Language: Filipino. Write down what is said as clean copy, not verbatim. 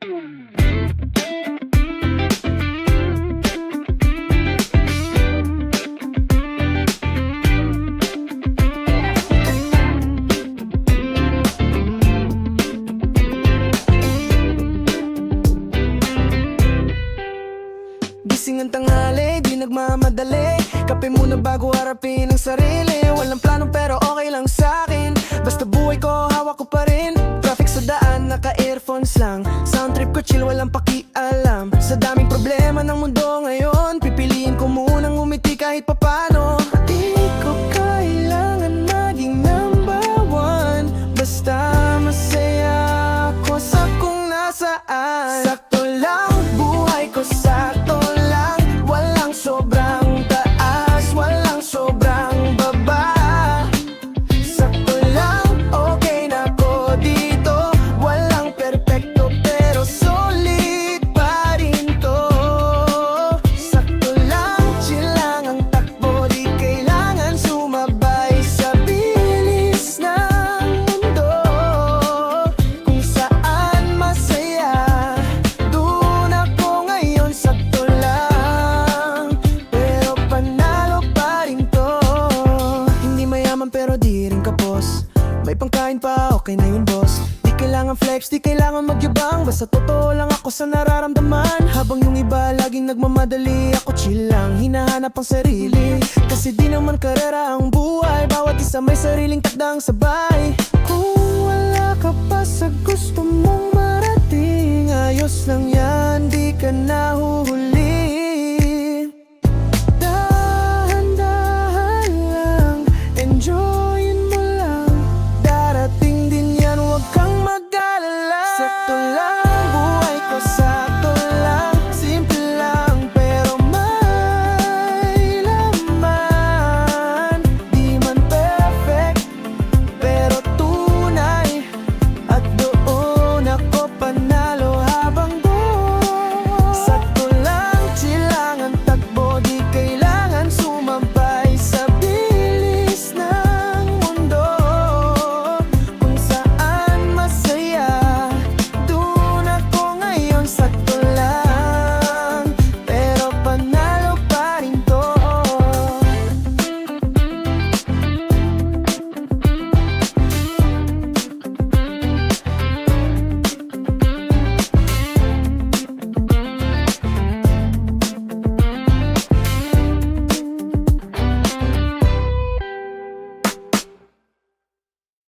Gising ang tanghali, di nagmamadali. Kape muna bago harapin ang sarili. Walang plano pero okay lang sa'kin. Basta buhay ko, hawak ko pa rin. Traffic sa daan, naka-earphones lang. Sound trip ko chill, walang pakialam. Sa daming problema ng mundo ngayon, pipiliin ko munang umiti kahit papano. Di ko kailangan maging number one. Basta masaya ako sa kung nasaan. Sakto lang, buhay ko sakto lang. Walang sobrang taas, walang sobrang baba. Sakto lang, okay na ko dito. Walang perpekto pero solid pa rin to. Sakto lang, chill lang ang takbo. Di kailangan sumabay sa bilis ng mundo. Kung saan masaya, doon ako ngayon. Sakto lang, pero panalo pa rin to. Hindi mayaman pero di rin kapos. May pangkain pa, okay na yun boss. Di kailangan flex, di kailangan magyabang. Basta totoo lang ako sa nararamdaman. Habang yung iba laging nagmamadali, ako chill lang, hinahanap ang sarili. Kasi di naman karera ang buhay. Bawat isa may sariling takdang sabay. Kung wala ka pa sa gusto mong marating, ayos lang yan, di ka nahuhuli. Dahan-dahan lang, enjoyin mo lang. Darating din yan, huwag kang mag-alala. Sakto lang, buhay ko sa